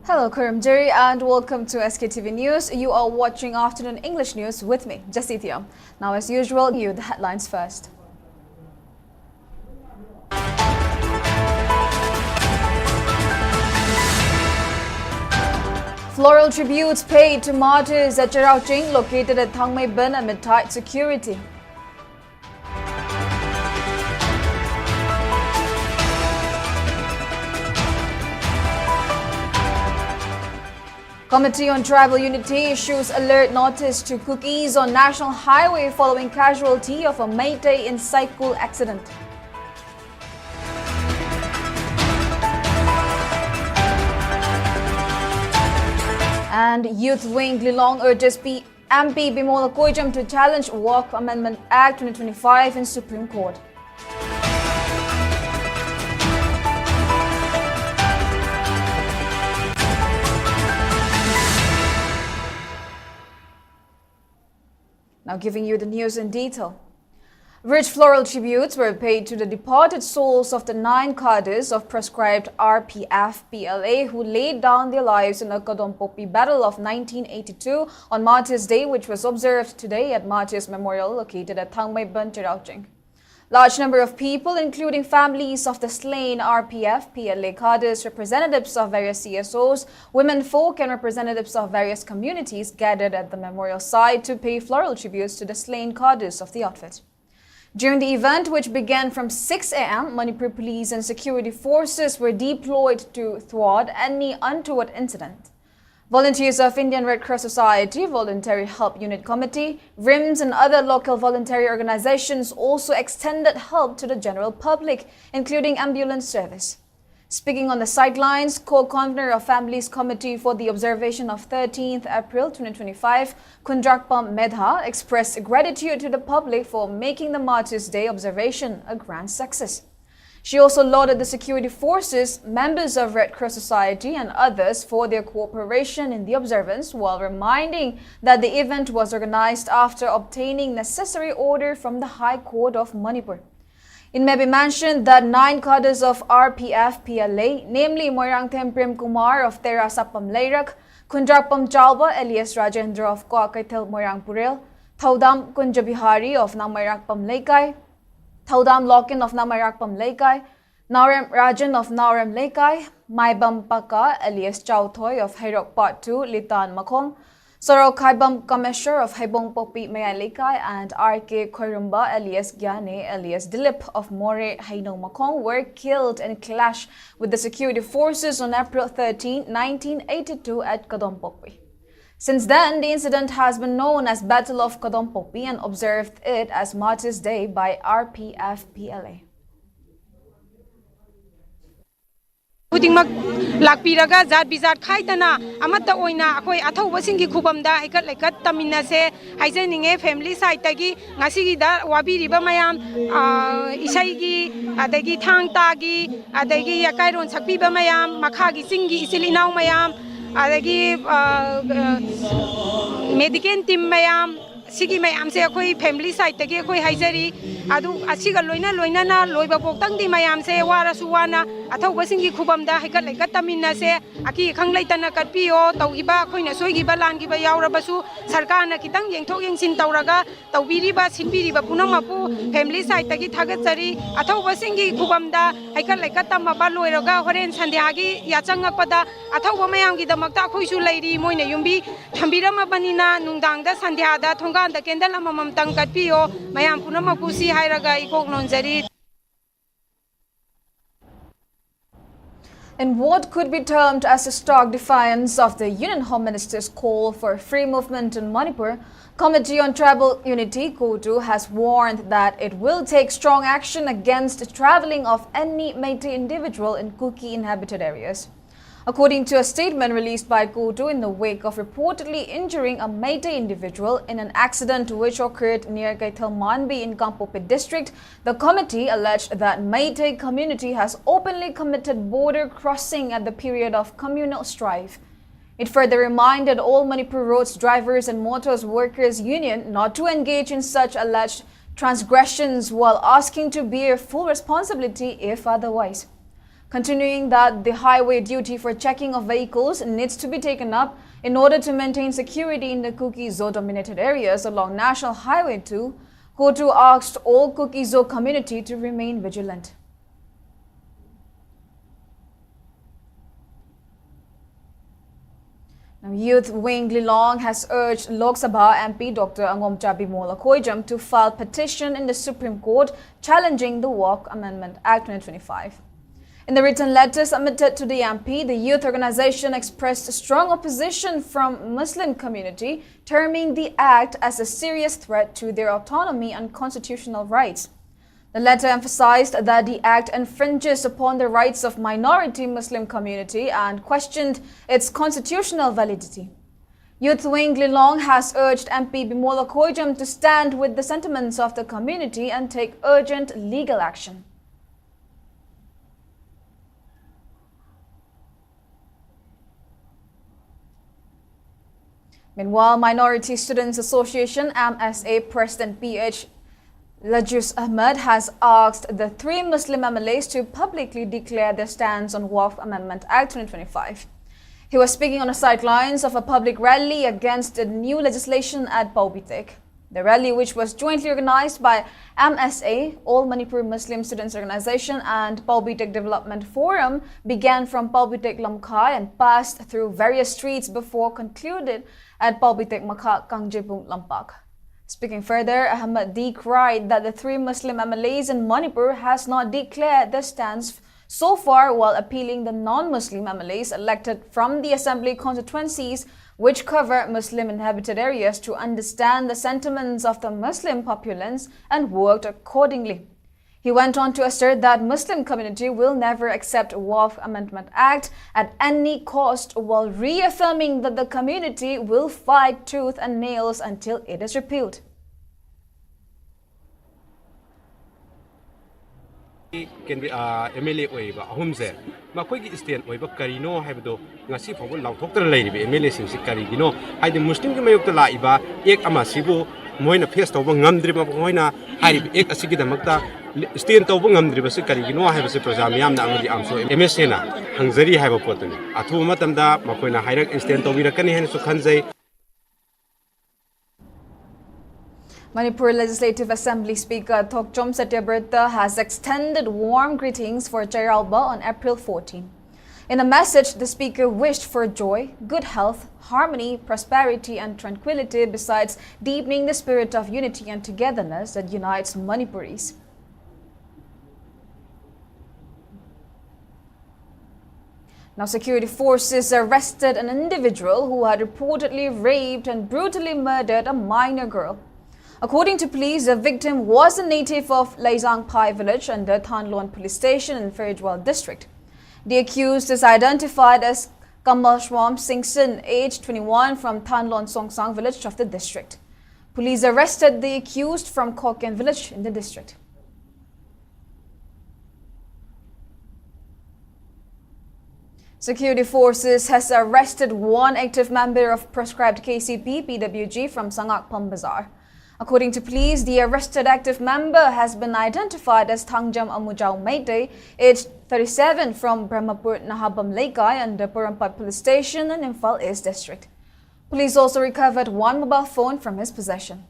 Hello, Jerry, and welcome to SKTV News. You are watching Afternoon English News with me, Jasithia. Now, as usual, the headlines first. Floral tributes paid to martyrs at Charaoching, located at Thangmeiban amid tight security. Committee on Tribal Unity issues alert notice to cookies on National Highway following casualty of a Meitei in cycle accident. And Youth Wing Lilong urges MP Bimola Koijam to challenge Waqf Amendment Act 2025 in Supreme Court. Now giving you the news in detail. Rich floral tributes were paid to the departed souls of the 9 cadres of proscribed RPF-PLA who laid down their lives in the Kadompopi Battle of 1982 on Martyr's Day, which was observed today at Martyr's Memorial located at Thangmeiban, Charaoching. Large number of people, including families of the slain RPF-PLA cadres, representatives of various CSOs, women folk and representatives of various communities gathered at the memorial site to pay floral tributes to the slain cadres of the outfit. During the event, which began from 6 a.m., Manipur police and security forces were deployed to thwart any untoward incident. Volunteers of Indian Red Cross Society, Voluntary Help Unit Committee, RIMS and other local voluntary organizations also extended help to the general public, including ambulance service. Speaking on the sidelines, co-convener of Families Committee for the Observation of 13th April 2025, Kundrakpam Medha, expressed gratitude to the public for making the Martyrs' Day observation a grand success. She also lauded the security forces, members of Red Cross Society and others for their cooperation in the observance, while reminding that the event was organized after obtaining necessary order from the High Court of Manipur. It may be mentioned that 9 cadres of RPF-PLA, namely Moirangthem Prem Kumar of Terasapam Leirak, Kundrakpam Chalba Elias Rajendra of Koakaithel Moirangpurel, Thaudam Kunjabihari of Namairakpam Leikai, Thaudam Lokin of Namairakpam Leikai, Naurem Rajan of Naurem Leikai, Maibam Paka alias Chauthoy of Hairok Part 2, Litan Makong, Sorok Haibam Kameshwar of Haibong Popi Maya Leikai, and RK Koirumba alias Gyane alias Dilip of More Haino Makong were killed in clash with the security forces on April 13, 1982 at Kadompopi. Since then, the incident has been known as Battle of Kadompopi and observed it as Martyrs' Day by RPF-PLA. Putingmak lakpiraga zat bizat khaitana amata oina akoi athaubasingi khubamda haikat laikat taminase haijeninge family side tagi ngasigi da wabiriba mayam isaigi adagi thangtagi adagi yakairon sakpiba mayam makhagi singi isilinau mayam adagi medical team mayam sigi mayam se akoi family side tagi akoi haijari adu asiga loina na loiba poktang di mayam se wara suwana athaubasingi khubamda haikat laikat tamina se aki khanglaitana katpio taugiba khoina soigiba langiba yaurabasu sarkarna kitang yengthok yengsin tauraga taubiriba sinbiriba punamapu family side tagi thagatsari athaubasingi khubamda haikat laikat tamaba loiraga horen sandhyagi yachangakpada athauba mayamgi damakta khoisu lairi moina yumbi thambirama banina nungdangda sandhyada thonganda kendala mamam tang katpio mayam punamapu si hairaga ikok nonjari. In what could be termed as a stark defiance of the Union Home Minister's call for free movement in Manipur, Committee on Tribal Unity (COTU) has warned that it will take strong action against the traveling of any Meitei individual in Kuki-inhabited areas. According to a statement released by COTU in the wake of reportedly injuring a Meitei individual in an accident which occurred near Kaithal Manbi in Kampope district, the committee alleged that Meitei community has openly committed border crossing at the period of communal strife. It further reminded all Manipur Roads Drivers and Motors Workers Union not to engage in such alleged transgressions while asking to bear full responsibility if otherwise. continuing that the highway duty for checking of vehicles needs to be taken up in order to maintain security in the Kuki-Zo-dominated areas along National Highway 2. COTU asked all Kuki-Zo community to remain vigilant. Now, Youth Wing Lilong has urged Lok Sabha MP Dr. Angomcha Bimola Koijam to file petition in the Supreme Court challenging the Waqf Amendment Act 2025. In the written letter submitted to the MP, the youth organization expressed strong opposition from Muslim community, terming the act as a serious threat to their autonomy and constitutional rights. The letter emphasized that the act infringes upon the rights of minority Muslim community and questioned its constitutional validity. Youth Wing Lilong has urged MP Bimola Koijam to stand with the sentiments of the community and take urgent legal action. Meanwhile, Minority Students Association MSA President PH Lajus Ahmed has asked the three Muslim MLAs to publicly declare their stance on Waqf Amendment Act 2025. He was speaking on the sidelines of a public rally against the new legislation at Paubitek. The rally, which was jointly organized by MSA, All Manipur Muslim Students Organization, and Paubitek Development Forum, began from Paubitek Lamkai and passed through various streets before concluded at Paubitek Makha Kangjepung Lampak. Speaking further, Ahmed decried that the three Muslim MLAs in Manipur has not declared their stance so far, while appealing the non-Muslim MLAs elected from the assembly constituencies which cover Muslim inhabited areas to understand the sentiments of the Muslim populace and worked accordingly. He went on to assert that Muslim community will never accept Waqf Amendment Act at any cost, while reaffirming that the community will fight tooth and nails until it is repealed. MLA oiba ahumse makhoi stand oiba karino haibdo ngasi phobon lauthoktra leiribe MLA singsi karigino haide muslim ki mayokta laiba ek ama sibu moina face tawba ngamdriba moina hairibe ek asigi damakta stand tawba ngamdriba se karigino haibse program yamna amadi amso MSA na hangzari haiba potani athu matamda makoina hairak stand tawbira kani hen su khanjai. Manipur Legislative Assembly Speaker Thokchom Satyaberta has extended warm greetings for Chairalba on April 14. In a message, the speaker wished for joy, good health, harmony, prosperity and tranquility, besides deepening the spirit of unity and togetherness that unites Manipuris. Now, security forces arrested an individual who had reportedly raped and brutally murdered a minor girl. According to police, the victim was a native of Laizangpai village under Thanlon police station in Faridwal district. The accused is identified as Kamal Shwam Singson, aged 21, from Thanlon Songsang village of the district. Police arrested the accused from Koken village in the district. Security forces has arrested one active member of proscribed KCP PWG from Sangak Pambazar. According to police, the arrested active member has been identified as Thangjam Amujao Meite, aged 37, from Brahmapur Nahabam Laikai and the Purampat police station in Imphal East district. Police also recovered one mobile phone from his possession.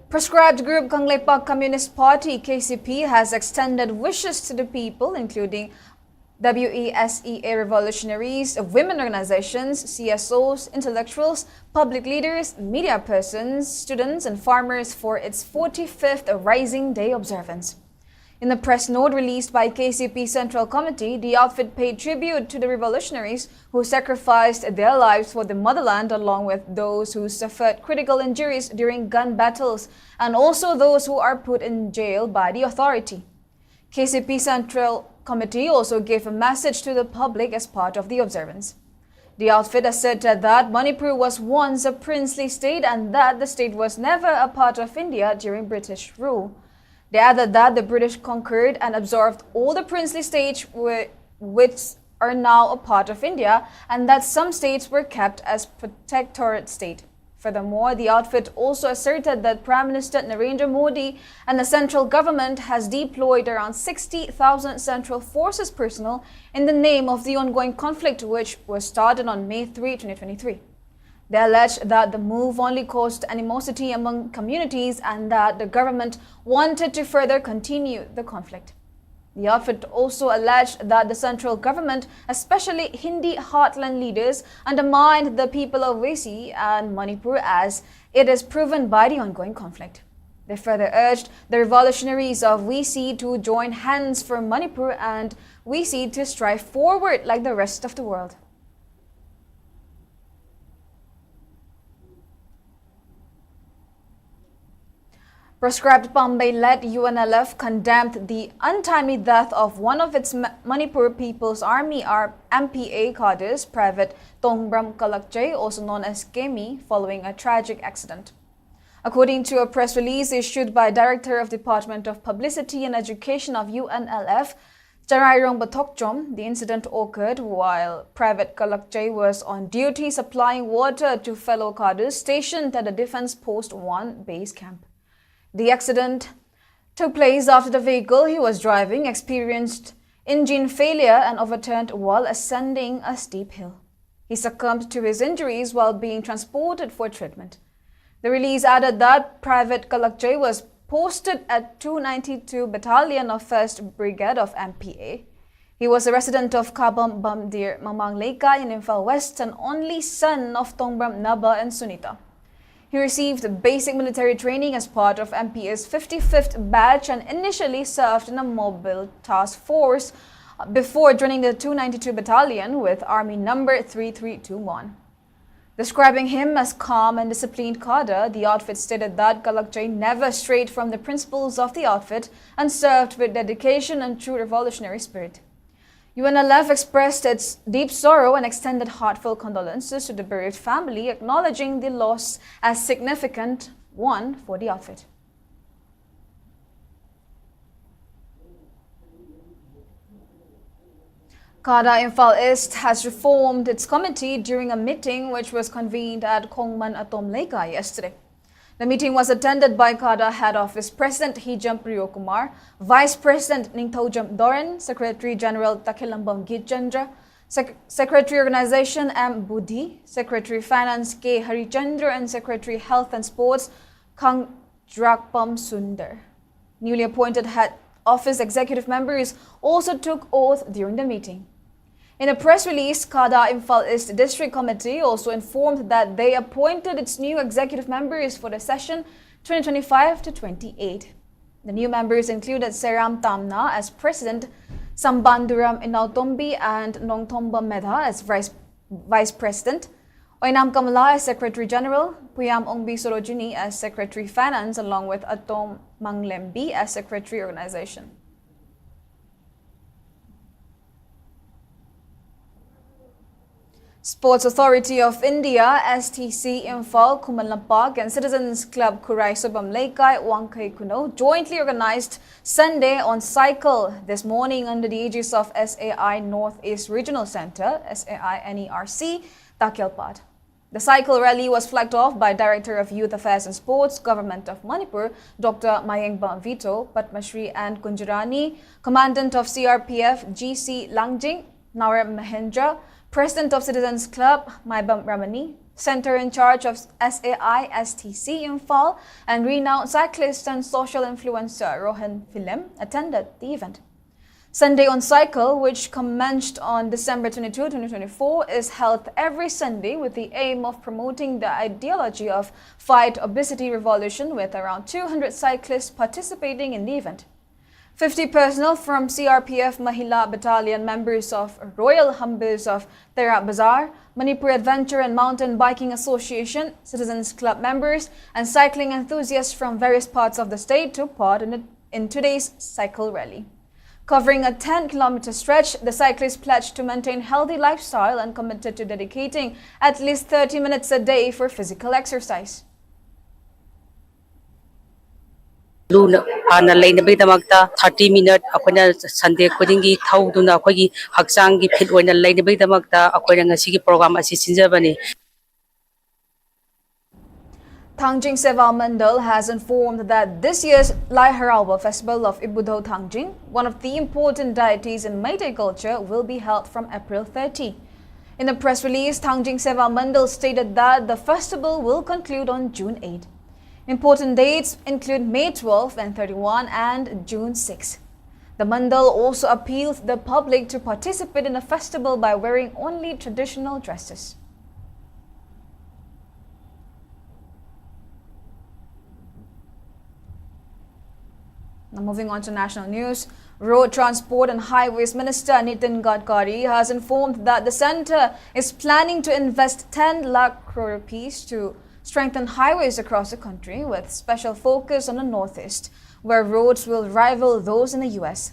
Proscribed group Kangleipak Communist Party KCP has extended wishes to the people, including WESEA revolutionaries, women organizations, CSOs, intellectuals, public leaders, media persons, students and farmers for its 45th Rising Day observance. In the press note released by KCP Central Committee, the outfit paid tribute to the revolutionaries who sacrificed their lives for the motherland, along with those who suffered critical injuries during gun battles and also those who are put in jail by the authority. KCP Central Committee also gave a message to the public as part of the observance. The outfit asserted that Manipur was once a princely state and that the state was never a part of India during British rule. They added that the British conquered and absorbed all the princely states which are now a part of India, and that some states were kept as protectorate state. Furthermore, the outfit also asserted that Prime Minister Narendra Modi and the central government has deployed around 60,000 Central Forces personnel in the name of the ongoing conflict, which was started on May 3, 2023. They alleged that the move only caused animosity among communities and that the government wanted to further continue the conflict. The outfit also alleged that the central government, especially Hindi heartland leaders, undermined the people of Waqf and Manipur as it is proven by the ongoing conflict. They further urged the revolutionaries of Waqf to join hands for Manipur and Waqf to strive forward like the rest of the world. Proscribed Bombay-led UNLF condemned the untimely death of one of its Manipur People's Army MPA cadres, Private Tongbram Kalakjay, also known as Kemi, following a tragic accident. According to a press release issued by Director of Department of Publicity and Education of UNLF, Charairong Batokchom, the incident occurred while Private Kalakjay was on duty supplying water to fellow cadres stationed at the Defence Post 1 base camp. The accident took place after the vehicle he was driving experienced engine failure and overturned while ascending a steep hill. He succumbed to his injuries while being transported for treatment. The release added that Private Kalakjay was posted at 292 Battalion of 1st Brigade of MPA. He was a resident of Kabam Bamdir Mamang Lekai in Imphal West and only son of Tongbram Naba and Sunita. He received basic military training as part of MPA's 55th batch and initially served in a mobile task force before joining the 292 Battalion with Army number 3321. Describing him as calm and disciplined cadre, the outfit stated that Kalakjay never strayed from the principles of the outfit and served with dedication and true revolutionary spirit. UNLF expressed its deep sorrow and extended heartfelt condolences to the bereaved family, acknowledging the loss as significant one for the outfit. KADA Imphal East has reformed its committee during a meeting which was convened at Kongman Atom Lekai yesterday. The meeting was attended by KADA Head Office President Hijam Priyokumar, Vice President Ningthojam Doran, Secretary General Takilambam Gitchandra, Secretary Organization M. Budhi, Secretary Finance K. Harichandra, and Secretary Health and Sports Kang Drakpam Sundar. Newly appointed Head Office executive members also took oath during the meeting. In a press release, KADA Imphal East District Committee also informed that they appointed its new executive members for the session 2025 to 28. The new members included Seram Tamna as President, Sambanduram Inautombi and Nongtomba Medha as Vice President, Oinam Kamala as Secretary General, Puyam Ongbi Sorojini as Secretary Finance, along with Atom Manglembi as Secretary Organization. Sports Authority of India, STC Imphal, Kumalampak and Citizens Club Kurai Subam Lekai, Wangkai Kuno jointly organized Sunday on Cycle this morning under the aegis of SAI Northeast Regional Center, SAI NERC, Takelpad. The cycle rally was flagged off by Director of Youth Affairs and Sports, Government of Manipur, Dr. Mayengba Vito, Patmashri and Kunjarani, Commandant of CRPF, GC Langjing, Nawar Mahendra, President of Citizens Club, Maibam Ramani, Center in charge of SAI STC Imphal, and renowned cyclist and social influencer Rohan Philem attended the event. Sunday on Cycle, which commenced on December 22, 2024, is held every Sunday with the aim of promoting the ideology of Fight Obesity Revolution, with around 200 cyclists participating in the event. 50 personnel from CRPF Mahila Battalion, members of Royal Humbers of Tera Bazaar, Manipur Adventure and Mountain Biking Association, Citizens Club members, and cycling enthusiasts from various parts of the state took part in today's cycle rally. Covering a 10-kilometer stretch, the cyclists pledged to maintain healthy lifestyle and committed to dedicating at least 30 minutes a day for physical exercise. Ana lain na magta 30 minute ako na Sunday ko dingi thau duna ako gi haksang gi fit oina lain na magta ako na ngasi gi program asi sinjabani. Thangjing Seva Mandal has informed that this year's Liharawa Festival of Ibudho Thangjing, one of the important deities in Meitei culture, will be held from April 30. In a press release, Thangjing Seva Mandal stated that the festival will conclude on June 8. Important dates include May 12 and 31 and June 6. The Mandal also appealed the public to participate in the festival by wearing only traditional dresses. Now moving on to national news, Road Transport and Highways Minister Nitin Gadkari has informed that the centre is planning to invest 10 lakh crore rupees to strengthen highways across the country with special focus on the northeast, where roads will rival those in the US.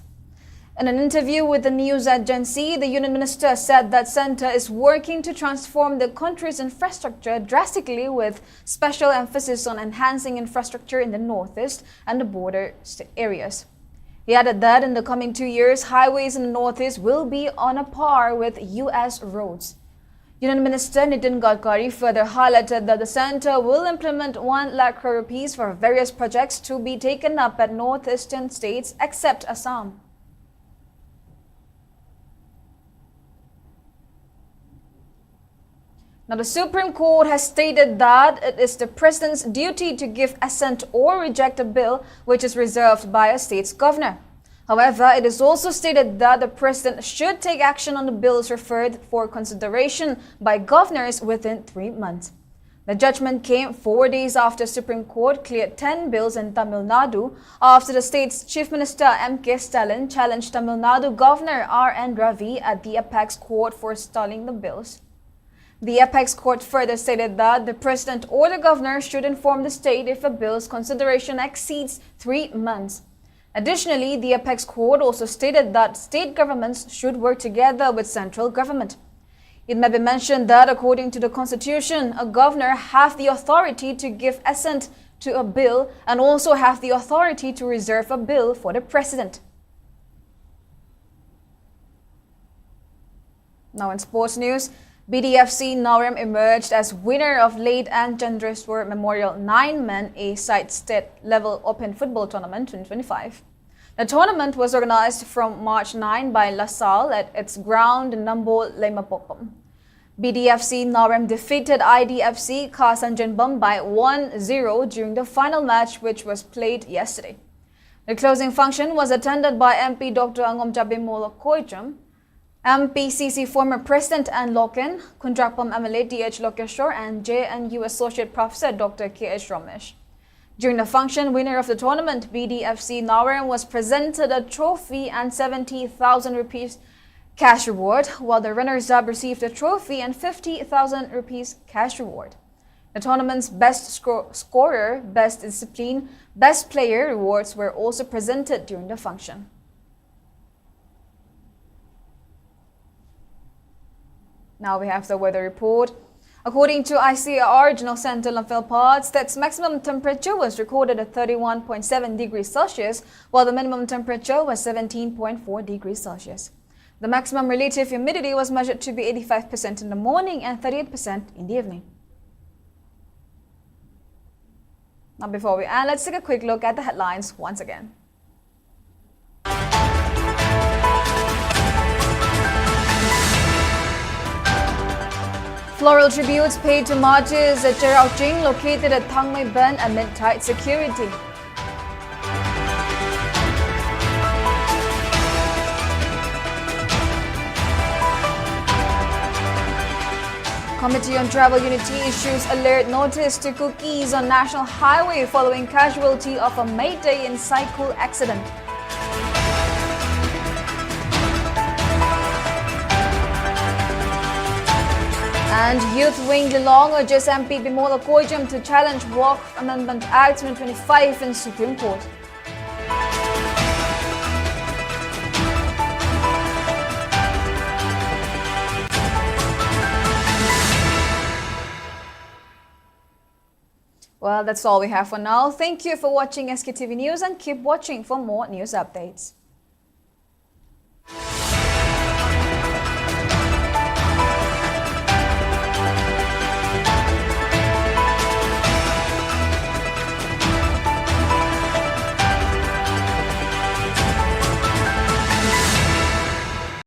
In an interview with the news agency, the Union Minister said that centre is working to transform the country's infrastructure drastically with special emphasis on enhancing infrastructure in the northeast and the border areas. He added that in the coming 2 years, highways in the northeast will be on a par with US roads. Union Minister Nitin Gadkari further highlighted that the centre will implement 1 lakh crore rupees for various projects to be taken up at northeastern states except Assam. Now, the Supreme Court has stated that it is the President's duty to give assent or reject a bill which is reserved by a state's governor. However, it is also stated that the President should take action on the bills referred for consideration by governors within 3 months. The judgment came 4 days after Supreme Court cleared 10 bills in Tamil Nadu after the state's Chief Minister M.K. Stalin challenged Tamil Nadu Governor R.N. Ravi at the Apex Court for stalling the bills. The Apex Court further stated that the President or the Governor should inform the state if a bill's consideration exceeds 3 months. Additionally, the Apex Court also stated that state governments should work together with central government. It may be mentioned that according to the Constitution, a governor has the authority to give assent to a bill and also have the authority to reserve a bill for the President. Now in sports news, BDFC Naurem emerged as winner of late and Chandreswar Memorial 9-man A-side state-level Open Football Tournament 2025. The tournament was organized from March 9 by LaSalle at its ground in Nambo, Lemapopam. BDFC Naurem defeated IDFC Kasanjanbam by 1-0 during the final match, which was played yesterday. The closing function was attended by MP Dr. Angom Jabimola Koicham, MPCC former President Ann Loken, Kundrakpam MLA D.H. Lokeshwar and JNU Associate Professor Dr. K.H. Ramesh. During the function, winner of the tournament, BDFC Naurem was presented a trophy and 70,000 rupees cash reward, while the runners-up received a trophy and 50,000 rupees cash reward. The tournament's best scorer, best discipline, best player rewards were also presented during the function. Now we have the weather report. According to ICAR Regional Center Lamphel its maximum temperature was recorded at 31.7 degrees Celsius, while the minimum temperature was 17.4 degrees Celsius. The maximum relative humidity was measured to be 85% in the morning and 38% in the evening. Now before we end, let's take a quick look at the headlines once again. Floral tributes paid to martyrs at Cherauching, located at Thangmei Bend amid tight security. Committee on Travel Unity issues alert notice to cookies on National Highway following casualty of a Meitei in cycle accident. And Youth Wing Lilong urges MP Bimola Koijam to challenge Waqf Amendment Act 2025 in Supreme Court. Well, that's all we have for now. Thank you for watching SKTV News and keep watching for more news updates.